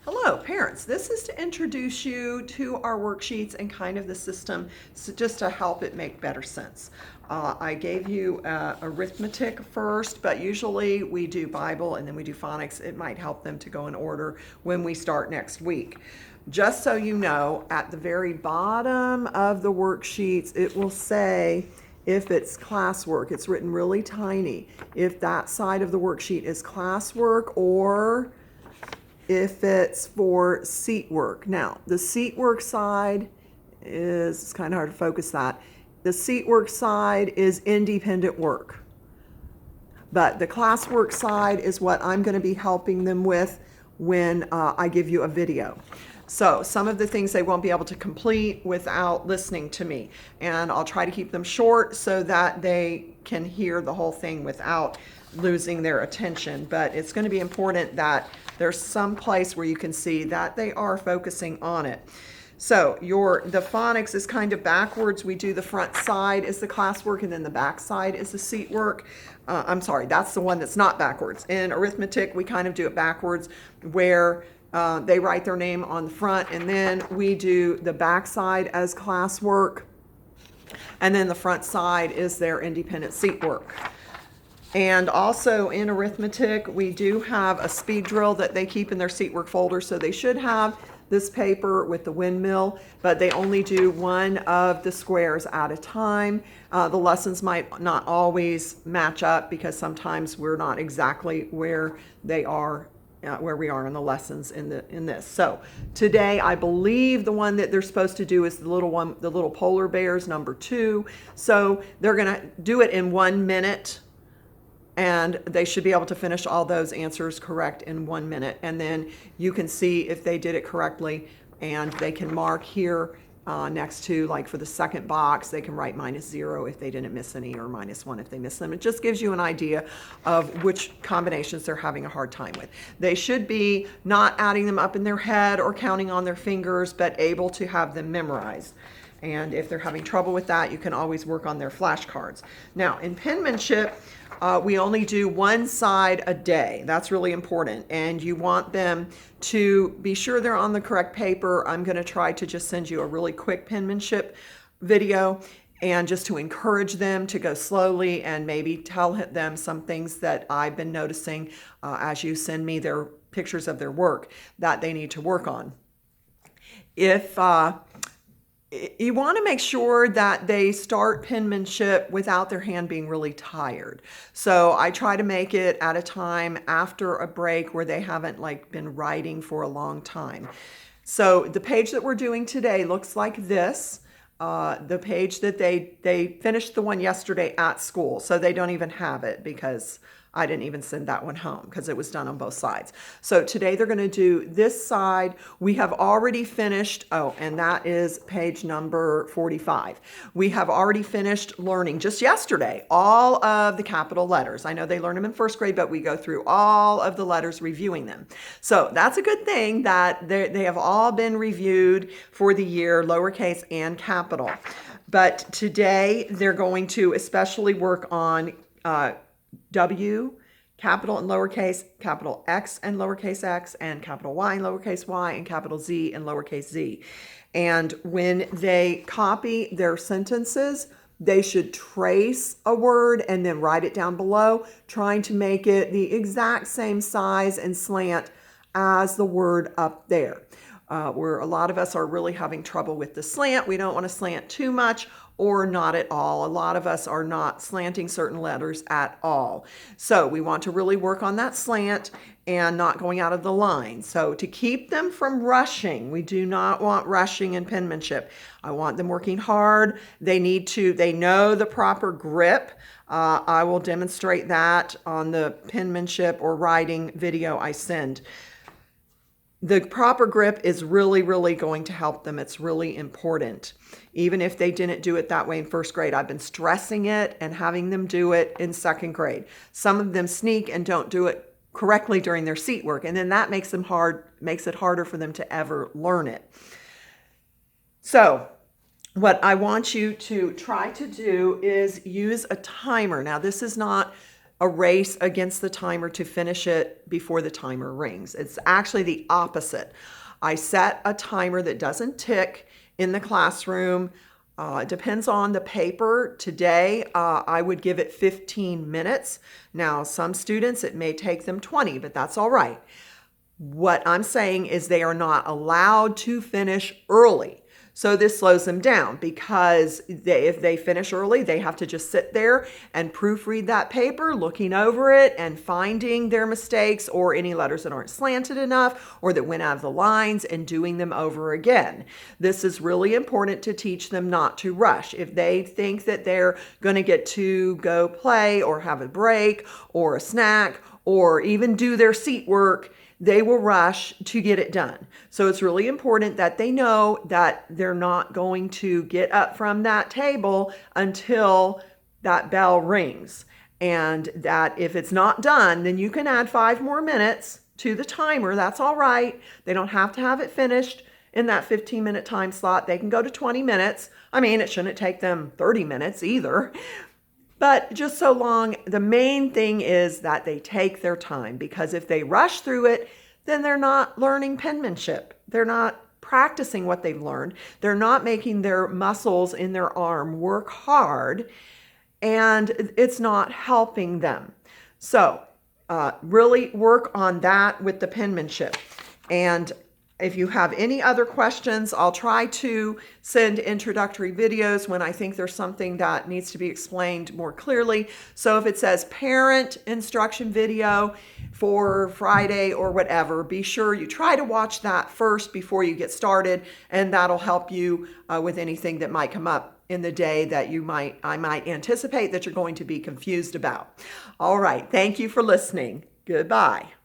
Hello, parents. This is to introduce you to our worksheets and kind of the system, so just to help it make better sense. I gave you arithmetic first, but usually we do Bible and then we do phonics. It might help them to go in order when we start next week. Just so you know, at the very bottom of the worksheets, it will say if it's classwork. It's written really tiny. If that side of the worksheet is classwork or if it's for seat work. Now, the seat work side it's kind of hard to focus that. The seat work side is independent work. But the classwork side is what I'm going to be helping them with when I give you a video. So some of the things they won't be able to complete without listening to me. And I'll try to keep them short so that they can hear the whole thing without losing their attention. But it's going to be important that there's some place where you can see that they are focusing on it. So the phonics is kind of backwards. We do the front side is the classwork and then the back side is the seat work. I'm sorry, that's the one that's not backwards. In arithmetic, we kind of do it backwards where they write their name on the front and then we do the back side as classwork and then the front side is their independent seat work. And also in arithmetic, we do have a speed drill that they keep in their seat work folder. So they should have this paper with the windmill, but they only do one of the squares at a time. The lessons might not always match up because sometimes we're not exactly where they are, where we are in the lessons in this. So today, I believe the one that they're supposed to do is the little one, the little polar bears, number 2. So they're gonna do it in 1 minute. And they should be able to finish all those answers correct in 1 minute. And then you can see if they did it correctly and they can mark here next to, like for the second box, they can write -0 if they didn't miss any or -1 if they missed them. It just gives you an idea of which combinations they're having a hard time with. They should be not adding them up in their head or counting on their fingers, but able to have them memorized. And if they're having trouble with that, you can always work on their flashcards. Now, in penmanship, we only do one side a day. That's really important. And you want them to be sure they're on the correct paper. I'm going to try to just send you a really quick penmanship video and just to encourage them to go slowly and maybe tell them some things that I've been noticing as you send me their pictures of their work that they need to work on. If you want to make sure that they start penmanship without their hand being really tired. So I try to make it at a time after a break where they haven't been writing for a long time. So the page that we're doing today looks like this. The page that they finished the one yesterday at school, so they don't even have it because I didn't even send that one home because it was done on both sides. So today they're going to do this side. We have already finished, and that is page number 45. We have already finished learning just yesterday all of the capital letters. I know they learn them in first grade, but we go through all of the letters reviewing them. So that's a good thing that they have all been reviewed for the year, lowercase and capital. But today they're going to especially work on W, capital and lowercase, capital X and lowercase x, and capital Y and lowercase y, and capital Z and lowercase z. And when they copy their sentences, they should trace a word and then write it down below, trying to make it the exact same size and slant as the word up there. Where a lot of us are really having trouble with the slant. We don't want to slant too much or not at all. A lot of us are not slanting certain letters at all. So we want to really work on that slant and not going out of the line. So to keep them from rushing, we do not want rushing in penmanship. I want them working hard. They know the proper grip. I will demonstrate that on the penmanship or writing video I send. The proper grip is really, really going to help them. It's really important. Even if they didn't do it that way in first grade, I've been stressing it and having them do it in second grade. Some of them sneak and don't do it correctly during their seat work, and then that makes it harder for them to ever learn it. So what I want you to try to do is use a timer. Now, this is not a race against the timer to finish it before the timer rings. It's actually the opposite. I set a timer that doesn't tick in the classroom. It depends on the paper. Today, I would give it 15 minutes. Now, some students, it may take them 20, but that's all right. What I'm saying is they are not allowed to finish early. So this slows them down because if they finish early, they have to just sit there and proofread that paper, looking over it and finding their mistakes or any letters that aren't slanted enough or that went out of the lines and doing them over again. This is really important to teach them not to rush. If they think that they're going to get to go play or have a break or a snack or even do their seat work, they will rush to get it done. So it's really important that they know that they're not going to get up from that table until that bell rings. And that if it's not done, then you can add 5 more minutes to the timer. That's all right. They don't have to have it finished in that 15-minute time slot. They can go to 20 minutes. I mean, it shouldn't take them 30 minutes either. But just so long, the main thing is that they take their time, because if they rush through it, then they're not learning penmanship. They're not practicing what they've learned. They're not making their muscles in their arm work hard, and it's not helping them. So really work on that with the penmanship. And if you have any other questions, I'll try to send introductory videos when I think there's something that needs to be explained more clearly. So if it says parent instruction video for Friday or whatever, be sure you try to watch that first before you get started, and that'll help you with anything that might come up in the day that I might anticipate that you're going to be confused about. All right, thank you for listening. Goodbye.